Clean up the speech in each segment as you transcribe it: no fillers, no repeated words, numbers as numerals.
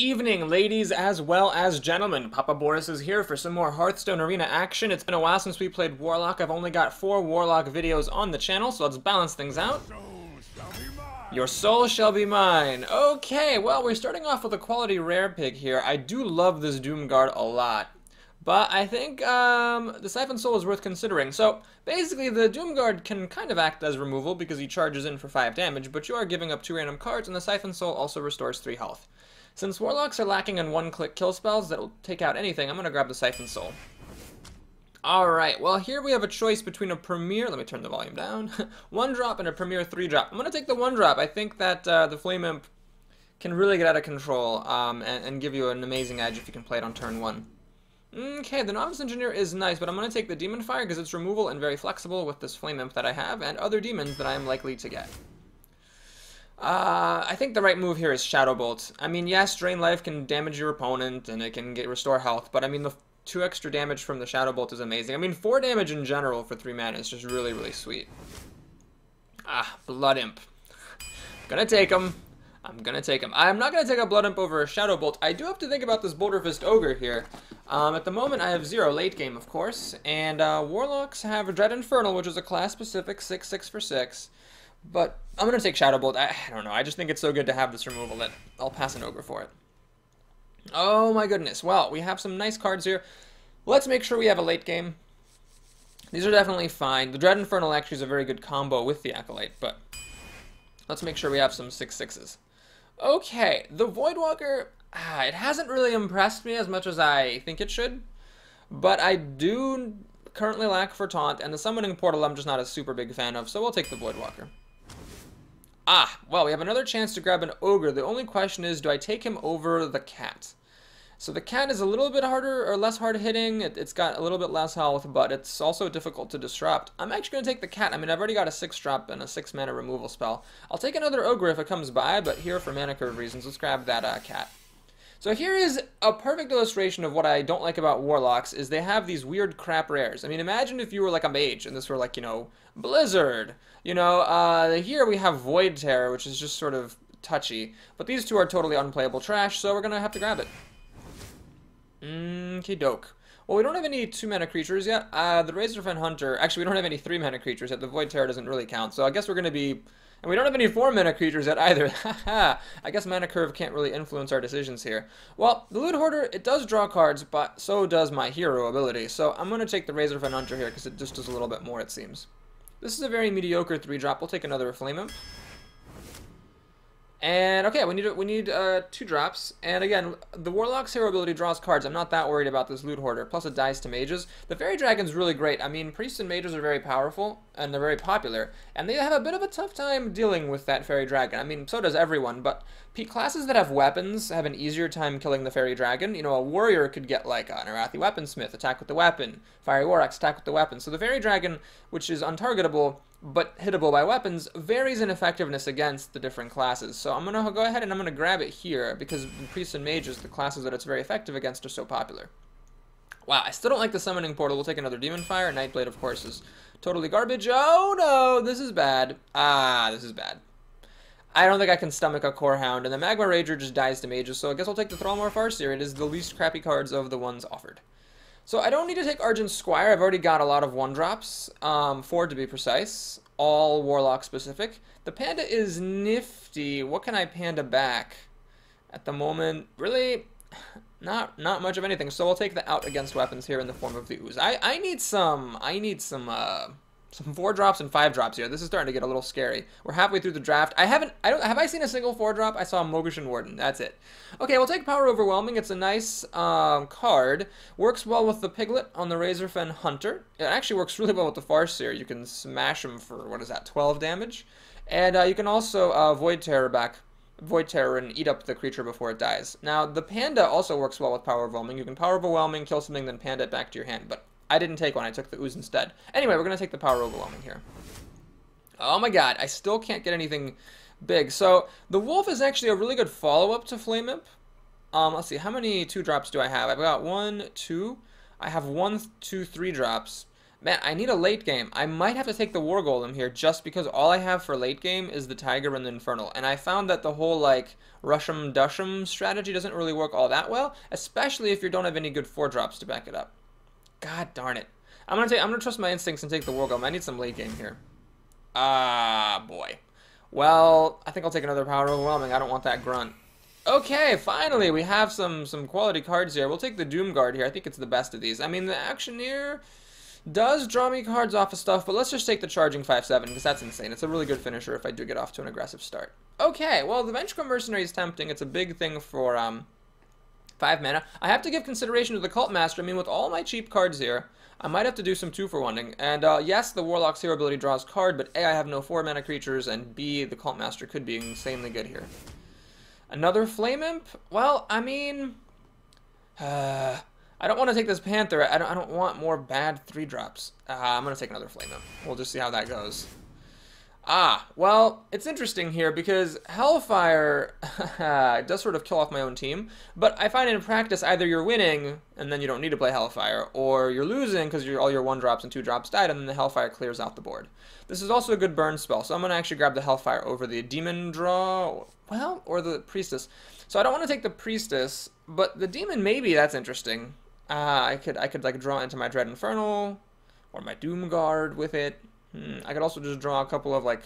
evening, ladies as well as gentlemen. Papa Boris is here for some more Hearthstone Arena action. It's been a while since we played Warlock. I've only got 4 Warlock videos on the channel, so let's balance things out. Your soul shall be mine. Okay, well, we're starting off with a quality rare pig here. I do love this Doomguard a lot, but I think the Siphon Soul is worth considering. So, basically, the Doomguard can kind of act as removal because he charges in for 5 damage, but you are giving up 2 random cards, and the Siphon Soul also restores 3 health. Since Warlocks are lacking in one-click kill spells that will take out anything, I'm going to grab the Siphon Soul. Alright, well here we have a choice between a Premier, let me turn the volume down, 1-drop and a Premier 3-drop. I'm going to take the 1-drop. I think that the Flame Imp can really get out of control and give you an amazing edge if you can play it on turn 1. Okay, the Novice Engineer is nice, but I'm going to take the Demon Fire because it's removal and very flexible with this Flame Imp that I have and other demons that I am likely to get. I think the right move here is Shadow Bolt. I mean, yes, Drain Life can damage your opponent and it can restore health, but I mean, the 2 extra damage from the Shadow Bolt is amazing. I mean, 4 damage in general for 3 mana is just really, really sweet. Blood Imp. Gonna take him. I'm gonna take him. I'm not gonna take a Blood Imp over a Shadow Bolt. I do have to think about this Boulder Fist Ogre here. At the moment, I have 0 late game, of course, and Warlocks have a Dread Infernal, which is a class-specific 6/6 for 6. But I'm going to take Shadow Bolt. I don't know. I just think it's so good to have this removal that I'll pass an Ogre for it. Oh my goodness. Well, we have some nice cards here. Let's make sure we have a late game. These are definitely fine. The Dread Infernal actually is a very good combo with the Acolyte, but let's make sure we have some 6/6s. Okay, the Voidwalker, it hasn't really impressed me as much as I think it should, but I do currently lack for Taunt, and the Summoning Portal I'm just not a super big fan of, so we'll take the Voidwalker. Well, we have another chance to grab an Ogre. The only question is, do I take him over the Cat? So the Cat is a little bit harder, or less hard hitting. It's got a little bit less health, but it's also difficult to disrupt. I'm actually going to take the Cat. I mean, I've already got a 6-drop and a 6-mana removal spell. I'll take another Ogre if it comes by, but here, for mana curve reasons, let's grab that Cat. So here is a perfect illustration of what I don't like about Warlocks, is they have these weird crap rares. I mean, imagine if you were like a mage, and this were like, you know, Blizzard. You know, here we have Void Terror, which is just sort of touchy. But these two are totally unplayable trash, so we're going to have to grab it. Doke. Well, we don't have any 2-mana creatures yet. The Razorfen Hunter, actually we don't have any 3-mana creatures yet. The Void Terror doesn't really count, so I guess we're going to be... And we don't have any 4-mana creatures yet either. Haha. I guess mana curve can't really influence our decisions here. Well, the Loot Hoarder, it does draw cards, but so does my hero ability. So I'm going to take the Razorfen Hunter here because it just does a little bit more, it seems. This is a very mediocre 3-drop. We'll take another Flame Imp. And, okay, we need 2 drops. And again, the Warlock's hero ability draws cards. I'm not that worried about this Loot Hoarder. Plus, it dies to mages. The Fairy Dragon's really great. I mean, priests and mages are very powerful, and they're very popular. And they have a bit of a tough time dealing with that Fairy Dragon. I mean, so does everyone, but classes that have weapons have an easier time killing the Fairy Dragon. You know, a warrior could get, like, an Arathi Weaponsmith, attack with the weapon. Fiery War Axe, attack with the weapon. So the Fairy Dragon, which is untargetable, but hittable by weapons, varies in effectiveness against the different classes. So I'm going to go ahead and I'm going to grab it here, because in Priests and Mages, the classes that it's very effective against are so popular. Wow, I still don't like the Summoning Portal. We'll take another Demon Fire. Nightblade, of course, is totally garbage. Oh no, this is bad. This is bad. I don't think I can stomach a Core Hound, and the Magma Rager just dies to mages, so I guess I'll take the Thrallmore Farseer. It is the least crappy cards of the ones offered. So I don't need to take Argent Squire. I've already got a lot of 1-drops, 4 to be precise, all Warlock specific. The Panda is nifty. What can I Panda back? At the moment, really, not much of anything. So I'll take the out against weapons here in the form of the Ooze. I need some 4-drops and 5-drops here. This is starting to get a little scary. We're halfway through the draft. Have I seen a single 4-drop? I saw Mogushan Warden. That's it. Okay, we'll take Power Overwhelming. It's a nice card. Works well with the Piglet on the Razorfen Hunter. It actually works really well with the Farseer. You can smash him for, what is that, 12 damage? And you can also Void Terror and eat up the creature before it dies. Now, the Panda also works well with Power Overwhelming. You can Power Overwhelming, kill something, then Panda it back to your hand, but I didn't take one. I took the Ooze instead. Anyway, we're going to take the Power Overwhelming here. Oh my god, I still can't get anything big. So, the Wolf is actually a really good follow-up to Flame Imp. Let's see, how many 2-drops do I have? I've got 1, 2. I have 1, 2, 3 drops. Man, I need a late game. I might have to take the War Golem here just because all I have for late game is the Tiger and the Infernal. And I found that the whole, like, Rush'em Dush'em strategy doesn't really work all that well, especially if you don't have any good 4-drops to back it up. God darn it. I'm gonna trust my instincts and take the War Golem. I need some late game here. Ah, boy. Well, I think I'll take another Power Overwhelming. I don't want that grunt. Okay, finally, we have some quality cards here. We'll take the Doom Guard here. I think it's the best of these. I mean, the Actioneer does draw me cards off of stuff, but let's just take the Charging 5/7, because that's insane. It's a really good finisher if I do get off to an aggressive start. Okay, well, the Vengeful Mercenary is tempting. It's a big thing for 5 mana. I have to give consideration to the Cult Master. I mean, with all my cheap cards here, I might have to do some 2-for-1ing. And yes, the Warlock's hero ability draws card, but A, I have no 4-mana creatures, and B, the Cult Master could be insanely good here. Another Flame Imp? Well, I mean, I don't want to take this Panther. I don't want more bad 3-drops. I'm going to take another Flame Imp. We'll just see how that goes. Well, it's interesting here because Hellfire does sort of kill off my own team, but I find in practice either you're winning and then you don't need to play Hellfire, or you're losing because all your 1-drops and 2-drops died and then the Hellfire clears out the board. This is also a good burn spell, so I'm going to actually grab the Hellfire over the Demon draw, well, or the Priestess. So I don't want to take the Priestess, but the Demon maybe, that's interesting. I could like draw into my Dread Infernal or my Doom Guard with it. I could also just draw a couple of, like,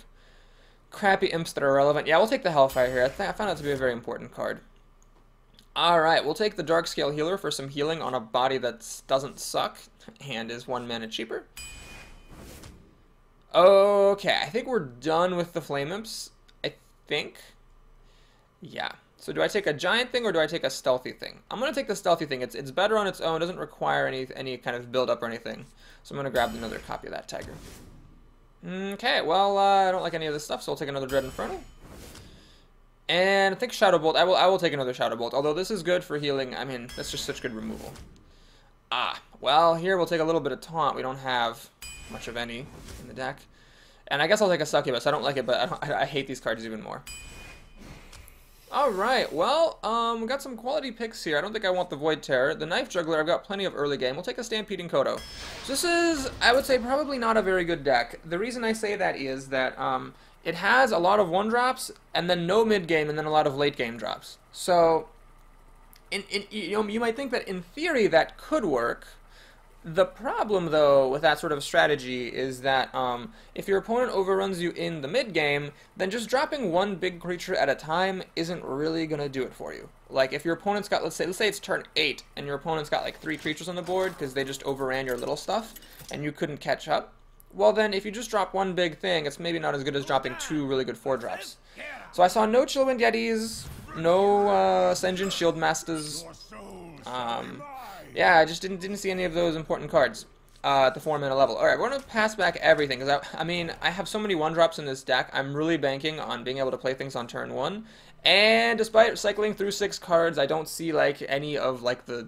crappy imps that are relevant. Yeah, we'll take the Hellfire here. I found that to be a very important card. Alright, we'll take the Darkscale Healer for some healing on a body that doesn't suck and is 1 mana cheaper. Okay, I think we're done with the Flame Imps. I think. Yeah. So do I take a giant thing or do I take a stealthy thing? I'm going to take the stealthy thing. It's better on its own. It doesn't require any kind of build-up or anything. So I'm going to grab another copy of that Tiger. Okay, well, I don't like any of this stuff, so I'll take another Dread Infernal. And I think Shadow Bolt. I will take another Shadow Bolt, although this is good for healing. I mean, that's just such good removal. Well, here we'll take a little bit of Taunt. We don't have much of any in the deck. And I guess I'll take a Succubus. I don't like it, but I hate these cards even more. Alright, well, we got some quality picks here. I don't think I want the Void Terror. The Knife Juggler, I've got plenty of early game. We'll take a Stampeding Kodo. So this is, I would say, probably not a very good deck. The reason I say that is that it has a lot of 1-drops, and then no mid-game, and then a lot of late-game drops. So, you might think that in theory that could work. The problem, though, with that sort of strategy is that if your opponent overruns you in the mid-game, then just dropping 1 big creature at a time isn't really going to do it for you. Like, if your opponent's got, let's say it's turn 8, and your opponent's got like 3 creatures on the board because they just overran your little stuff, and you couldn't catch up, well then, if you just drop 1 big thing, it's maybe not as good as dropping 2 really good 4-drops. So I saw no Chillwind Yetis, no Sen'jin Shield Masters, yeah, I just didn't see any of those important cards at the 4-mana level. Alright, we're going to pass back everything, because I mean, I have so many 1-drops in this deck, I'm really banking on being able to play things on turn 1, and despite cycling through 6 cards, I don't see, like, any of, like, the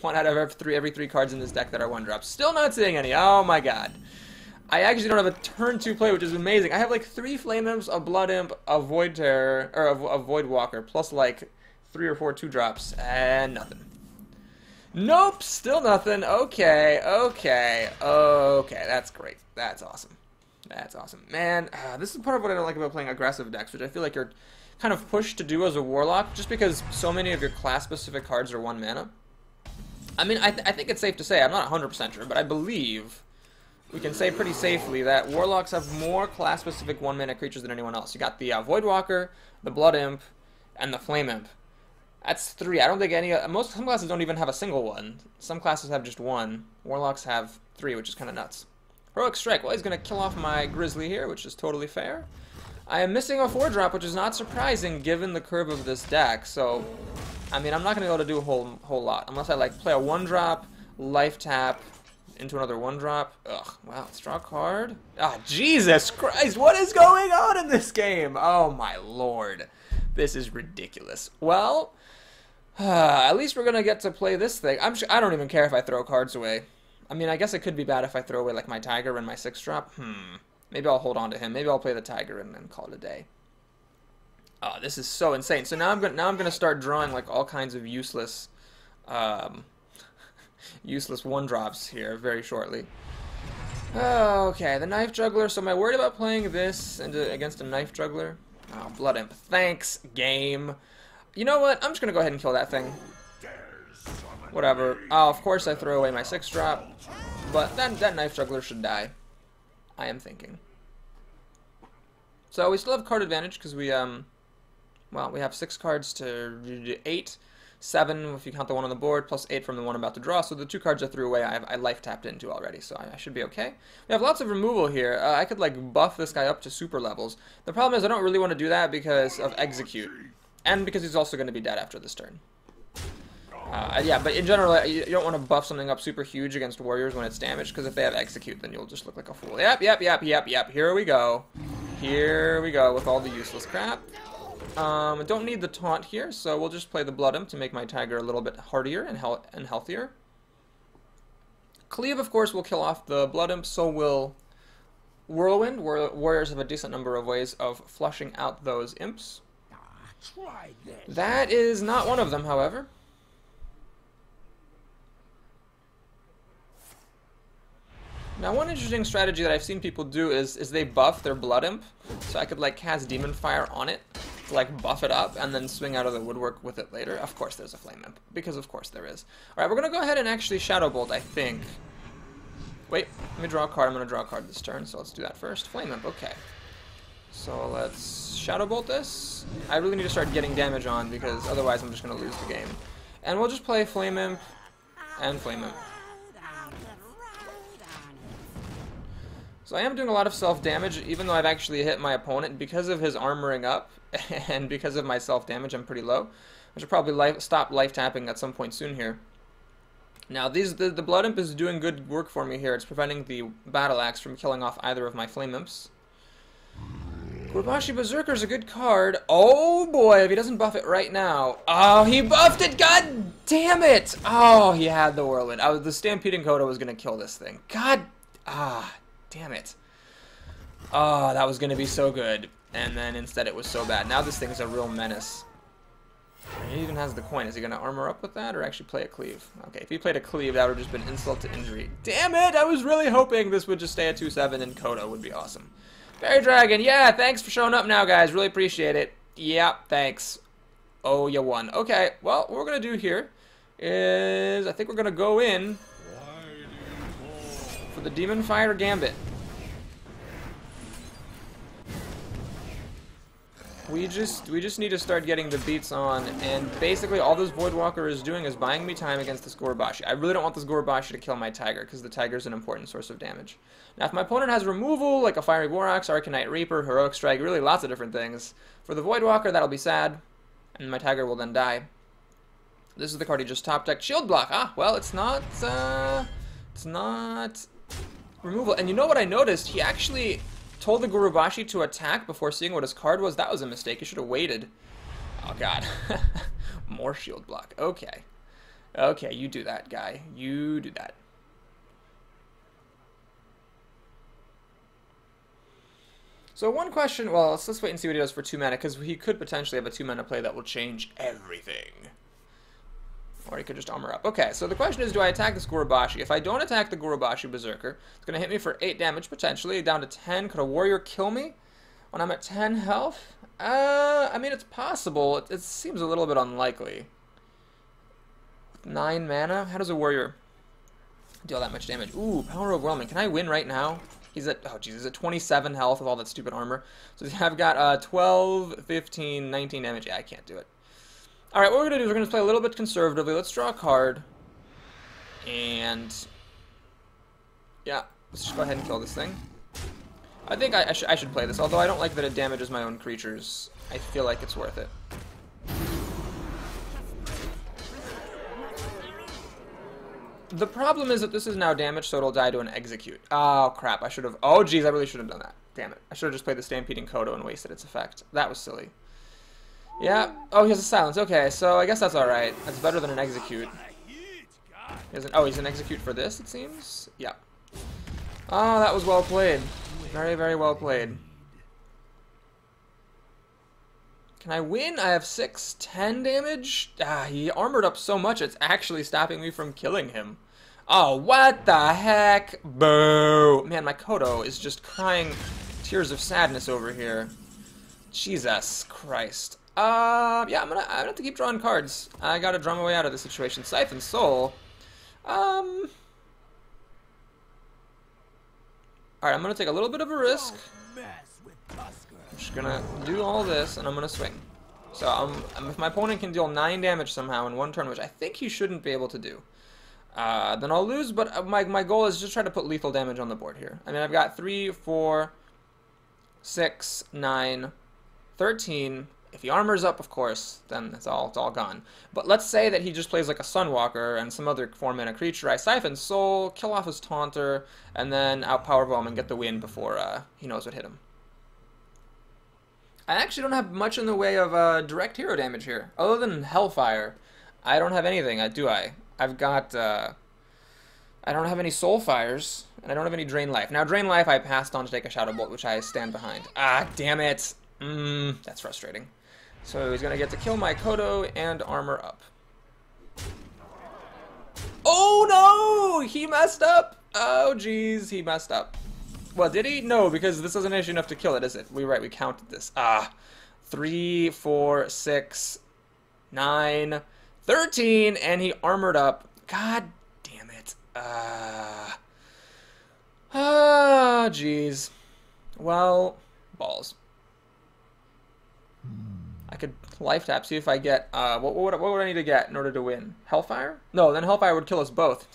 1 out of every 3 cards in this deck that are 1-drops. Still not seeing any, oh my god. I actually don't have a turn 2 play, which is amazing. I have, like, 3 Flame Imps, a Blood Imp, a Void Terror, or a Void Walker, plus, like, 3 or 4 2-drops, and nothing. Nope, still nothing. Okay, that's great. That's awesome. That's awesome. Man, this is part of what I don't like about playing aggressive decks, which I feel like you're kind of pushed to do as a Warlock, just because so many of your class-specific cards are 1 mana. I mean, I think it's safe to say, I'm not 100% sure, but I believe we can say pretty safely that Warlocks have more class-specific 1 mana creatures than anyone else. You got the Void Walker, the Blood Imp, and the Flame Imp. That's 3. I don't think some classes don't even have a single one. Some classes have just 1. Warlocks have 3, which is kind of nuts. Heroic Strike. Well, he's going to kill off my Grizzly here, which is totally fair. I am missing a 4-drop, which is not surprising given the curve of this deck. So, I mean, I'm not going to be able to do a whole lot. Unless I, like, play a 1-drop, life tap, into another 1-drop. Ugh, wow, let's draw a card. Ah, Jesus Christ, what is going on in this game? Oh, my lord. This is ridiculous. Well, at least we're going to get to play this thing. I don't even care if I throw cards away. I mean, I guess it could be bad if I throw away, like, my Tiger and my 6-drop. Maybe I'll hold on to him. Maybe I'll play the Tiger and then call it a day. Oh, this is so insane. So now I'm gonna start drawing, like, all kinds of useless 1-drops here very shortly. Okay, the Knife Juggler. So am I worried about playing this against a Knife Juggler? Oh, Blood Imp. Thanks, game. You know what? I'm just going to go ahead and kill that thing. Whatever. Oh, of course I throw away my 6-drop. But that Knife Juggler should die. I am thinking. So we still have card advantage because we have 6 cards to 8. 7 if you count the one on the board, plus 8 from the one about to draw. So the 2 cards I threw away, I life tapped into already, so I should be okay. We have lots of removal here. I could like buff this guy up to super levels. The problem is I don't really want to do that because of execute, and because he's also going to be dead after this turn. Yeah, but in general, you don't want to buff something up super huge against warriors when it's damaged, because if they have execute, then you'll just look like a fool. Yep. Here we go. Here we go with all the useless crap. I don't need the taunt here, so we'll just play the Blood Imp to make my Tiger a little bit hardier and healthier. Cleave, of course, will kill off the Blood Imp, so will Whirlwind. Warriors have a decent number of ways of flushing out those imps. That is not one of them, however. Now, one interesting strategy that I've seen people do is they buff their Blood Imp, so I could like cast Demon Fire on it, to like buff it up, and then swing out of the woodwork with it later. Of course there's a Flame Imp, because of course there is. Alright, we're going to go ahead and actually Shadow Bolt, I think. Wait, let me draw a card. I'm going to draw a card this turn, so let's do that first. Flame Imp, okay. So let's Shadow Bolt this. I really need to start getting damage on, because otherwise I'm just going to lose the game. And we'll just play Flame Imp and Flame Imp. So I am doing a lot of self-damage, even though I've actually hit my opponent. Because of his armoring up, and because of my self-damage, I'm pretty low. I should probably stop life-tapping at some point soon here. Now, the Blood Imp is doing good work for me here. It's preventing the Battle Axe from killing off either of my Flame Imps. Gurubashi Berserker is a good card. Oh boy, if he doesn't buff it right now. Oh, he buffed it! God damn it! Oh, he had the Whirlwind. The Stampeding Coda was going to kill this thing. God... damn it. Oh, that was going to be so good. And then instead it was so bad. Now this thing is a real menace. He even has the coin. Is he going to armor up with that or actually play a cleave? Okay, if he played a cleave, that would have just been insult to injury. Damn it! I was really hoping this would just stay at 2-7 and Coda would be awesome. Fairy Dragon, yeah, thanks for showing up now, guys. Really appreciate it. Yeah, thanks. Oh, you won. Okay, well, what we're going to do here is I think we're going to go in for the Demon Fire Gambit. We just need to start getting the beats on, and basically all this Voidwalker is doing is buying me time against this Gurubashi. I really don't want this Gurubashi to kill my Tiger, because the Tiger is an important source of damage. Now, if my opponent has removal, like a Fiery War Axe, Arcanite Reaper, Heroic Strike, really lots of different things, for the Voidwalker, that'll be sad, and my Tiger will then die. This is the card he just top decked. Shield Block. Ah, well, it's not removal. And you know what I noticed? He actually told the Gurubashi to attack before seeing what his card was. That was a mistake. He should have waited. Oh, God. More Shield Block. Okay. Okay, you do that, guy. You do that. So one question, well, let's wait and see what he does for 2 mana, because he could potentially have a 2 mana play that will change everything. Or he could just armor up. Okay, so the question is, do I attack this Gurubashi? If I don't attack the Gurubashi Berserker, it's going to hit me for 8 damage, potentially, down to 10. Could a warrior kill me when I'm at 10 health? I mean, it's possible. It seems a little bit unlikely. With 9 mana? How does a warrior deal that much damage? Ooh, Power Overwhelming. Can I win right now? He's at, oh jeez, he's at 27 health with all that stupid armor. So I've got 12, 15, 19 damage. Yeah, I can't do it. Alright, what we're going to do is we're going to play a little bit conservatively. Let's draw a card. And yeah, let's just go ahead and kill this thing. I think I should play this, although I don't like that it damages my own creatures. I feel like it's worth it. The problem is that this is now damaged, so it'll die to an execute. Oh, crap. I should have... Oh, geez, I really should have done that. Damn it. I should have just played the Stampeding Kodo and wasted its effect. That was silly. Yeah. Oh, he has a silence. Okay, so I guess that's alright. That's better than an execute. Oh, he's an execute for this, it seems? Yeah. Oh, that was well played. Very, very well played. Can I win? I have 6, 10 damage? Ah, he armored up so much it's actually stopping me from killing him. Oh, what the heck? Boo! Man, my Kodo is just crying tears of sadness over here. Jesus Christ. Yeah, I'm gonna have to keep drawing cards. I gotta draw my way out of this situation. Siphon Soul. Alright, I'm gonna take a little bit of a risk. I'm just gonna do all this, and I'm gonna swing. So, if my opponent can deal 9 damage somehow in one turn, which I think he shouldn't be able to do, then I'll lose, but my goal is just try to put lethal damage on the board here. I mean, I've got 3, 4, 6, 9, 13. If he armors up, of course, then it's all gone. But let's say that he just plays like a Sunwalker and some other 4-mana creature. I Siphon Soul, kill off his Taunter, and then outpower Boom and get the win before he knows what hit him. I actually don't have much in the way of direct hero damage here. Other than Hellfire, I don't have anything, do I? I've got, I don't have any Soul Fires, and I don't have any Drain Life. Now, Drain Life I passed on to take a Shadow Bolt, which I stand behind. Ah, damn it! That's frustrating. So he's gonna get to kill my Kodo and armor up. Oh no! He messed up! Oh jeez, he messed up. Well, did he? No, because this isn't issue enough to kill it, is it? We counted this. 3, 4, 6, 9, 13, and he armored up. God damn it. Jeez. Well, balls. I could life tap, see if I get, what would I need to get in order to win? Hellfire? No, then Hellfire would kill us both.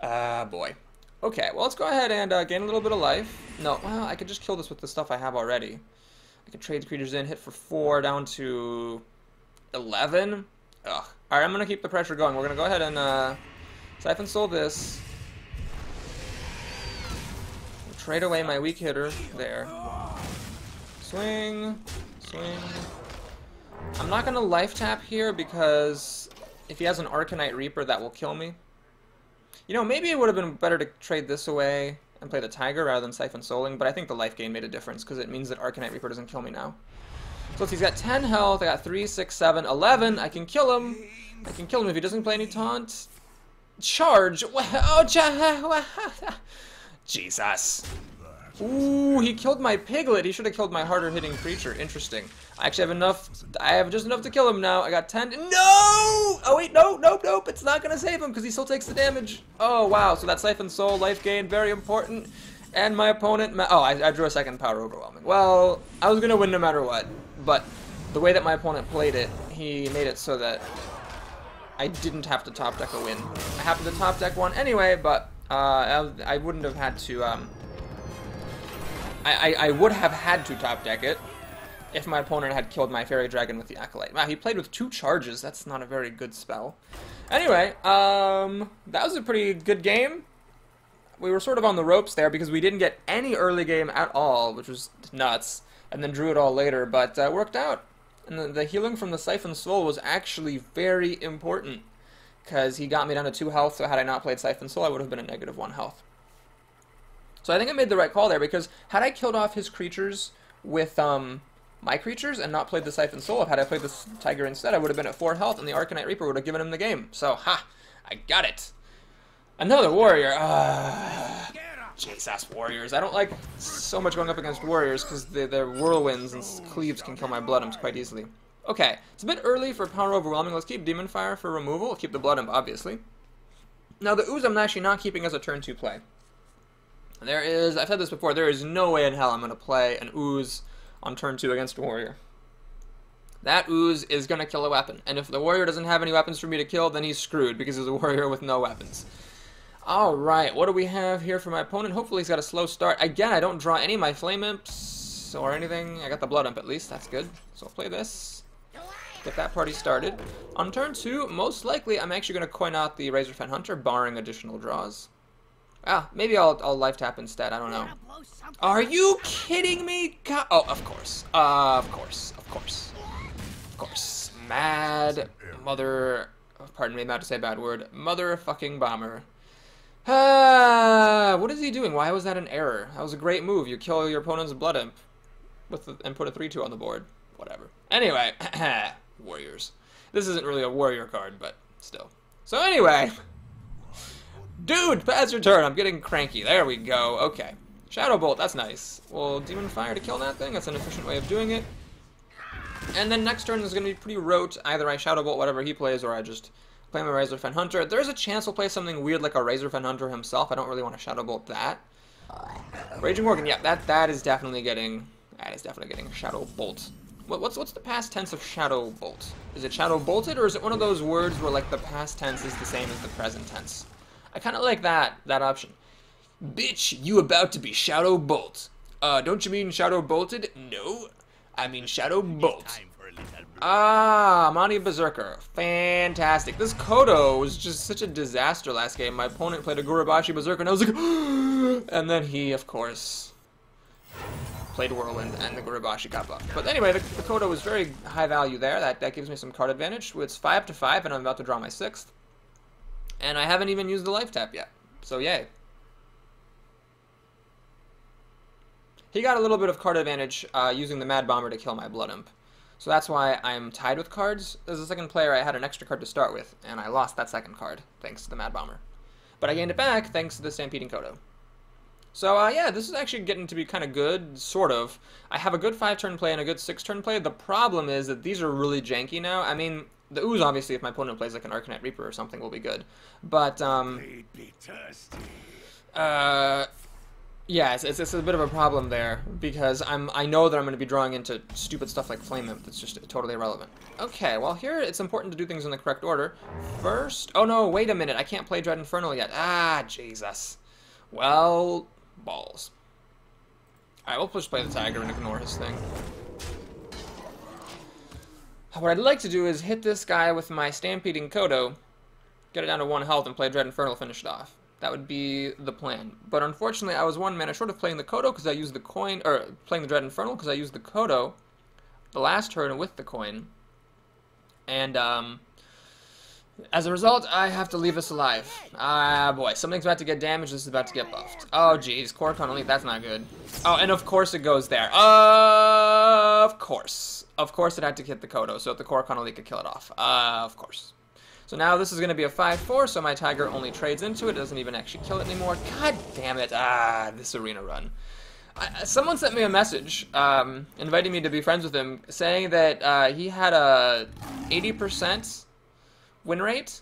Boy. Okay, well, let's go ahead and gain a little bit of life. No, well, I could just kill this with the stuff I have already. I could trade the creatures in, hit for 4, down to 11. Ugh. Alright, I'm going to keep the pressure going. We're going to go ahead and Siphon Soul this. Trade away my weak hitter there. Swing. Swing. I'm not going to life tap here because if he has an Arcanite Reaper, that will kill me. You know, maybe it would have been better to trade this away and play the Tiger rather than Siphon Souling, but I think the life gain made a difference because it means that Arcanite Reaper doesn't kill me now. So he's got 10 health, I got 3, 6, 7, 11. I can kill him. I can kill him if he doesn't play any taunt. Charge! Oh, Jesus. Ooh, he killed my Piglet. He should have killed my harder hitting creature. Interesting. I actually have enough. I have just enough to kill him now. I got 10. No! Oh, wait, no, nope, nope. It's not going to save him because he still takes the damage. Oh, wow. So that Siphon Soul, life gain, very important. And my opponent... Oh, I drew a second Power Overwhelming. Well, I was going to win no matter what. But the way that my opponent played it, he made it so that I didn't have to top deck a win. I happened to top deck one anyway, but I wouldn't have had to... I would have had to top deck it if my opponent had killed my Fairy Dragon with the Acolyte. Wow, he played with 2 charges. That's not a very good spell. Anyway, that was a pretty good game. We were sort of on the ropes there because we didn't get any early game at all, which was nuts, and then drew it all later, but worked out. And the healing from the Siphon Soul was actually very important because he got me down to 2 health, so had I not played Siphon Soul, I would have been at -1 health. So I think I made the right call there, because had I killed off his creatures with my creatures and not played the Siphon Soul, had I played the Tiger instead, I would have been at 4 health, and the Arcanite Reaper would have given him the game. So, ha! I got it! Another warrior! Jesus, warriors. I don't like so much going up against warriors, because their whirlwinds and cleaves can kill my Blood Imps quite easily. Okay, it's a bit early for Power Overwhelming. Let's keep Demon Fire for removal. We'll keep the Blood Imp, obviously. Now, the Ooze I'm actually not keeping as a turn 2 play. There is, I've said this before, there is no way in hell I'm going to play an Ooze on turn 2 against a warrior. That Ooze is going to kill a weapon, and if the warrior doesn't have any weapons for me to kill, then he's screwed, because he's a warrior with no weapons. Alright, what do we have here for my opponent? Hopefully he's got a slow start. Again, I don't draw any of my Flame Imps or anything. I got the Blood Imp at least, that's good. So I'll play this. Get that party started. On turn 2, most likely I'm actually going to coin out the Razorfen Hunter, barring additional draws. Ah, maybe I'll life tap instead, I don't know. Are you kidding me? God. Oh, of course. Of course. Of course. Of course. Mad mother... Pardon me, I'm about to say a bad word. Motherfucking bomber. What is he doing? Why was that an error? That was a great move. You kill your opponent's Blood Imp and put a 3/2 on the board. Whatever. Anyway, warriors. This isn't really a warrior card, but still. So anyway... Dude, pass your turn. I'm getting cranky. There we go. Okay. Shadow Bolt, that's nice. Well, Demon Fire to kill that thing. That's an efficient way of doing it. And then next turn is going to be pretty rote. Either I Shadow Bolt whatever he plays, or I just play my Razorfen Hunter. There's a chance he'll play something weird like a Razorfen Hunter himself. I don't really want to Shadow Bolt that. Raging Organ, yeah, that is definitely getting Shadow Bolt. What's the past tense of Shadow Bolt? Is it Shadow Bolted, or is it one of those words where like the past tense is the same as the present tense? I kind of like that option. Bitch, you about to be Shadow Bolt. Don't you mean Shadow Bolted? No, I mean Shadow Bolt. Ah, Monty Berserker. Fantastic. This Kodo was just such a disaster last game. My opponent played a Gurubashi Berserker, and I was like, and then he, of course, played Whirlwind, and the Gurubashi got buffed. But anyway, the Kodo was very high value there. That gives me some card advantage. It's 5-5, and I'm about to draw my 6th. And I haven't even used the life tap yet. So yay. He got a little bit of card advantage using the Mad Bomber to kill my Blood Imp. So that's why I'm tied with cards. As a second player, I had an extra card to start with, and I lost that second card, thanks to the Mad Bomber. But I gained it back, thanks to the Stampeding Kodo. So, yeah, this is actually getting to be kind of good, sort of. I have a good 5-turn play and a good 6-turn play. The problem is that these are really janky now. I mean, the Ooze, obviously, if my opponent plays like an Arcanite Reaper or something, will be good. But, yeah, it's a bit of a problem there, because I know that I'm going to be drawing into stupid stuff like Flame Imp that's just totally irrelevant. Okay, well here it's important to do things in the correct order. First, oh no, wait a minute, I can't play Dread Infernal yet. Ah, Jesus. Well, balls. Alright, we'll just play the Tiger and ignore his thing. What I'd like to do is hit this guy with my Stampeding Kodo, get it down to 1 health, and play Dread Infernal, finish it off. That would be the plan. But unfortunately, I was 1 mana short of playing the Kodo because I used the coin, or playing the Dread Infernal because I used the Kodo the last turn with the coin. And as a result, I have to leave this alive. Ah, boy, something's about to get damaged. This is about to get buffed. Oh, geez, Korokon Elite, that's not good. Oh, and of course it goes there. Of course it had to hit the Kodo so that the Korokon Elite could kill it off. Of course. So now this is going to be a 5-4, so my Tiger only trades into it, doesn't even actually kill it anymore. God damn it. Ah, this arena run. Someone sent me a message inviting me to be friends with him, saying that he had a 80% win rate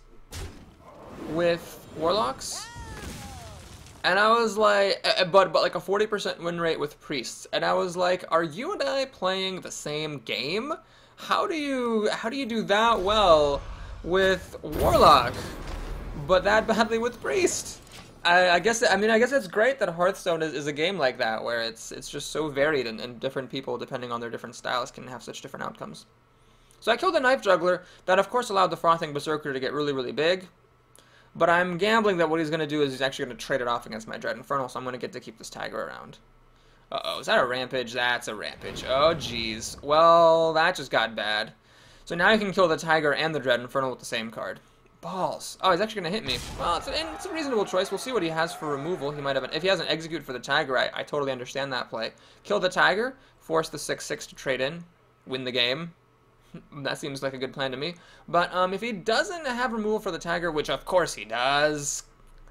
with Warlocks. And I was like, but like a 40% win rate with Priests. And I was like, are you and I playing the same game? How do you do that well with Warlock, but that badly with Priest? I guess it's great that Hearthstone is a game like that, where it's just so varied, and different people, depending on their different styles, can have such different outcomes. So I killed the Knife Juggler. That of course allowed the Frothing Berserker to get really, really big, but I'm gambling that what he's going to do is he's actually going to trade it off against my Dread Infernal, so I'm going to get to keep this Tiger around. Uh-oh, is that a Rampage? That's a Rampage. Oh, jeez. Well, that just got bad. So now I can kill the Tiger and the Dread Infernal with the same card. Balls. Oh, he's actually going to hit me. Well, it's a reasonable choice. We'll see what he has for removal. He might have if he has an Execute for the Tiger, I totally understand that play. Kill the Tiger, force the 6/6 to trade in, win the game. That seems like a good plan to me. But if he doesn't have removal for the Tiger, which of course he does,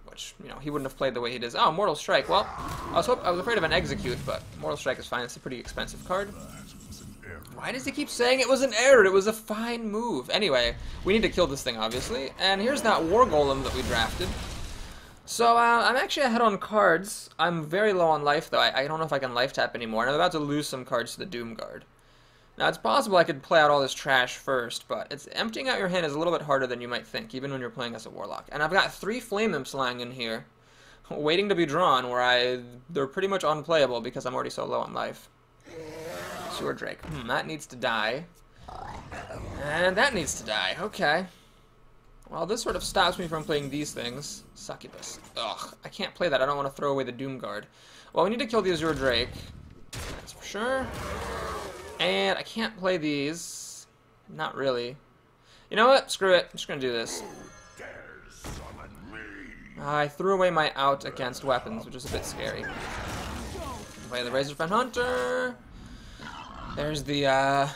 which, you know, he wouldn't have played the way he does. Oh, Mortal Strike. Well, I was afraid of an Execute, but Mortal Strike is fine. It's a pretty expensive card. Why does he keep saying it was an error? It was a fine move. Anyway, we need to kill this thing, obviously. And here's that War Golem that we drafted. So, I'm actually ahead on cards. I'm very low on life, though. I don't know if I can life tap anymore. And I'm about to lose some cards to the Doom Guard. Now, it's possible I could play out all this trash first, but emptying out your hand is a little bit harder than you might think, even when you're playing as a Warlock. And I've got 3 Flame Imps lying in here, waiting to be drawn, where they're pretty much unplayable because I'm already so low on life. Sewer Drake. That needs to die. And that needs to die. Okay. Well, this sort of stops me from playing these things. Succubus. Ugh, I can't play that. I don't want to throw away the Doom Guard. Well, we need to kill the Azure Drake. That's for sure. And I can't play these. Not really. You know what? Screw it. I'm just going to do this. I threw away my out against weapons, which is a bit scary. Play the Razorfen Hunter. There's the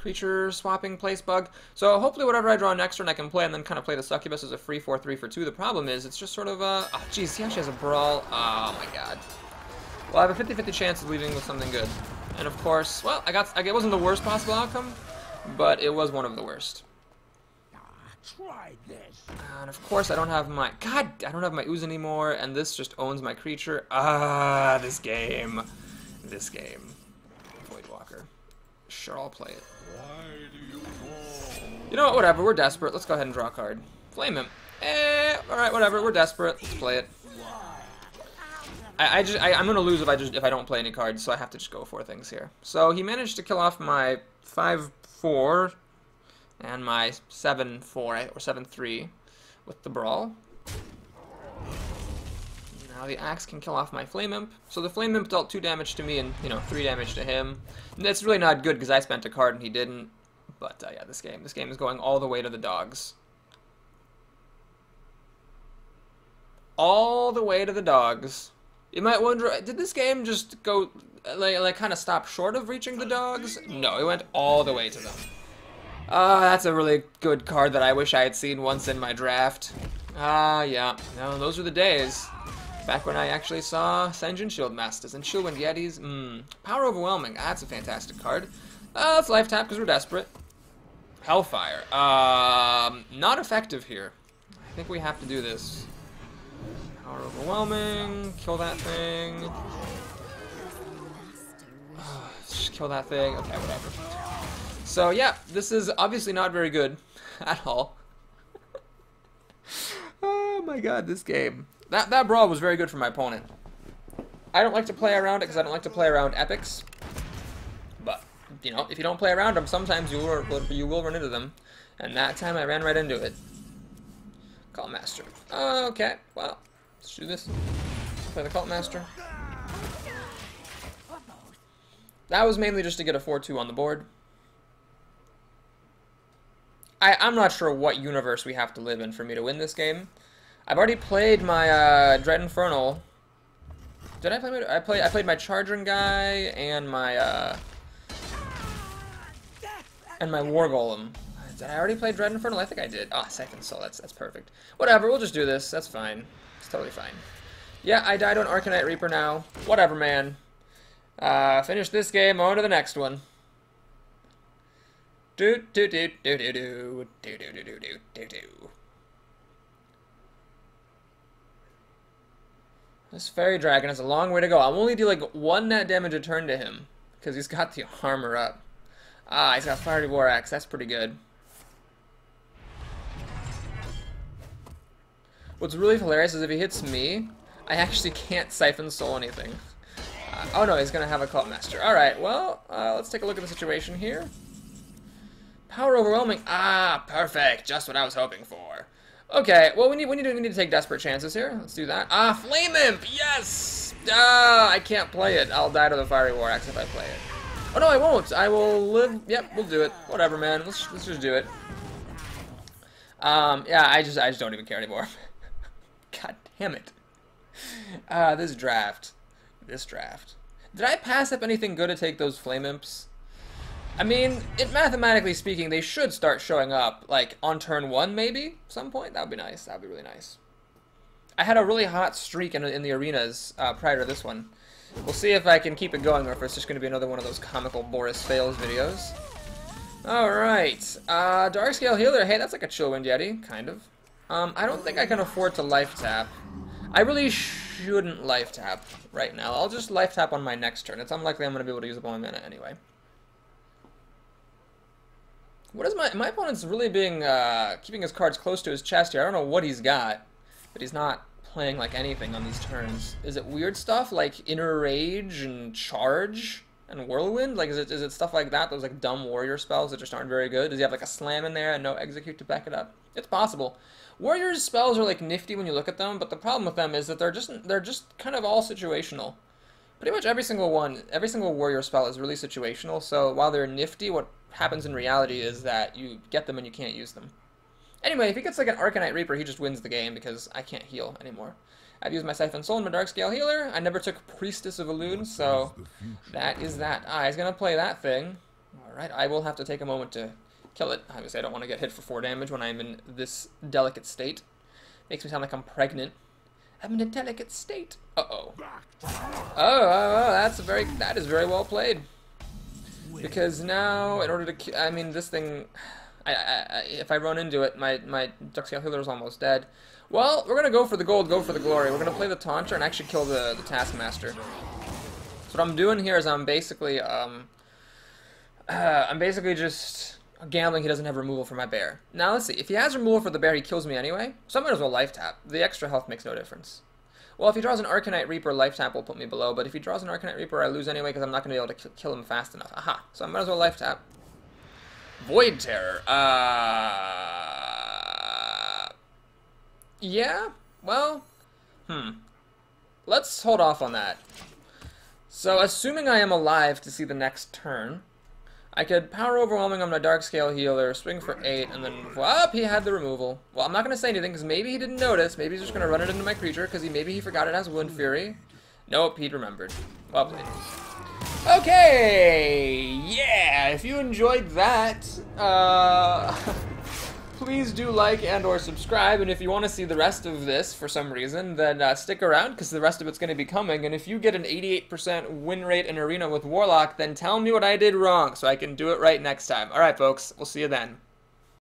creature swapping place bug. So hopefully whatever I draw next turn I can play and then kind of play the Succubus as a free 4/3 for 2. The problem is it's just sort of a... Oh, geez, he actually has a Brawl. Oh, my God. Well, I have a 50-50 chance of leaving with something good. And of course, well, it wasn't the worst possible outcome, but it was one of the worst. Try this. And of course, I don't have my... God, I don't have my ooze anymore, and this just owns my creature. Ah, this game. This game. Voidwalker. Sure, I'll play it. Why do you fall? You know what, whatever, we're desperate. Let's go ahead and draw a card. Flame him. Alright, whatever, we're desperate. Let's play it. I'm gonna lose if I don't play any cards, so I have to just go for things here. So he managed to kill off my 5/4 and my 7/4 or 7/3 with the Brawl. Now the axe can kill off my Flame Imp. So the Flame Imp dealt 2 damage to me and, you know, 3 damage to him. And that's really not good because I spent a card and he didn't. But yeah, this game is going all the way to the dogs. All the way to the dogs. You might wonder, did this game just go, like kind of stop short of reaching the dogs? No, it went all the way to them. That's a really good card that I wish I had seen once in my draft. Yeah. No, those were the days. Back when I actually saw Senjin Shield Masters and Chillwind Yetis. Power Overwhelming. That's a fantastic card. Let's life tap because we're desperate. Hellfire. Not effective here. I think we have to do this. Power Overwhelming. Kill that thing. Just kill that thing. Okay, whatever. So yeah, this is obviously not very good at all. Oh my God, this game. That Brawl was very good for my opponent. I don't like to play around it because I don't like to play around epics. But, you know, if you don't play around them, sometimes you will run into them. And that time I ran right into it. Cult Master. Okay, well, let's do this. Play the Cult Master. That was mainly just to get a 4/2 on the board. I'm not sure what universe we have to live in for me to win this game. I've already played my Dread Infernal. Did I play my... I played my Charging guy and my War Golem. Did I already play Dread Infernal? I think I did. Ah, Siphon Soul. That's perfect. Whatever, we'll just do this. That's fine. It's totally fine. Yeah, I died on Arcanite Reaper now. Whatever, man. Finish this game, on to the next one. Do do do do do do do do do do do do. This Fairy Dragon has a long way to go. I'm only dealing 1 net damage a turn to him because he's got the armor up. Ah, he's got Fiery War Axe. That's pretty good. What's really hilarious is if he hits me, I actually can't Siphon Soul anything. Oh no, he's gonna have a Cult Master. Alright, well, let's take a look at the situation here. Power Overwhelming. Ah, perfect. Just what I was hoping for. Okay, well, we need to take desperate chances here. Let's do that. Ah, Flame Imp. Yes. Ah, I can't play it. I'll die to the Fiery War Axe if I play it. Oh no, I won't. I will live. Yep, we'll do it. Whatever, man. Let's just do it. Yeah, I just don't even care anymore. God damn it. This draft. Did I pass up anything good to take those Flame Imps? I mean, mathematically speaking, they should start showing up, like, on turn 1, maybe, some point. That would be nice. That would be really nice. I had a really hot streak in the arenas prior to this one. We'll see if I can keep it going, or if it's just going to be another one of those comical Boris Fails videos. Alright. Darkscale Healer. Hey, that's like a Chillwind Yeti, kind of. I don't think I can afford to life tap. I really shouldn't life tap right now. I'll just life tap on my next turn. It's unlikely I'm going to be able to use up all my mana anyway. What is my opponent's really being keeping his cards close to his chest here? I don't know what he's got, but he's not playing like anything on these turns. Is it weird stuff like Inner Rage and Charge and Whirlwind? Like is it stuff like that? Those like dumb warrior spells that just aren't very good? Does he have like a Slam in there and no Execute to back it up? It's possible. Warrior's spells are like nifty when you look at them, but the problem with them is that they're just kind of all situational. Pretty much every single warrior spell is really situational, so while they're nifty, what happens in reality is that you get them and you can't use them. Anyway, if he gets like an Arcanite Reaper, he just wins the game because I can't heal anymore. I've used my Siphon Soul and my Darkscale Healer. I never took Priestess of Elune, so that is that. Ah, he's going to play that thing. Alright, I will have to take a moment to kill it. Obviously, I don't want to get hit for 4 damage when I'm in this delicate state. Makes me sound like I'm pregnant. I'm in a delicate state. Uh-oh. That is very well played. Because now, in order to, I mean, this thing, if I run into it, my Duckscale Healer is almost dead. Well, we're gonna go for the gold, go for the glory. We're gonna play the Taunter and actually kill the Taskmaster. So what I'm doing here is I'm basically just gambling he doesn't have removal for my bear. Now let's see, if he has removal for the bear, he kills me anyway, so I might as well life tap. The extra health makes no difference. Well, if he draws an Arcanite Reaper, life tap will put me below, but if he draws an Arcanite Reaper, I lose anyway because I'm not going to be able to kill him fast enough. Aha, so I might as well life tap. Void Terror. Yeah, well, let's hold off on that. So, assuming I am alive to see the next turn, I could Power Overwhelming on my Darkscale Healer, swing for 8, and then, whoop, he had the removal. Well, I'm not going to say anything, because maybe he didn't notice. Maybe he's just going to run it into my creature, because maybe he forgot it has Wound Fury. Nope, he'd remembered. Well played. Okay, yeah, if you enjoyed that, please do like and or subscribe, and if you want to see the rest of this for some reason, then stick around, because the rest of it's going to be coming, and if you get an 88% win rate in Arena with Warlock, then tell me what I did wrong, so I can do it right next time. Alright folks, we'll see you then.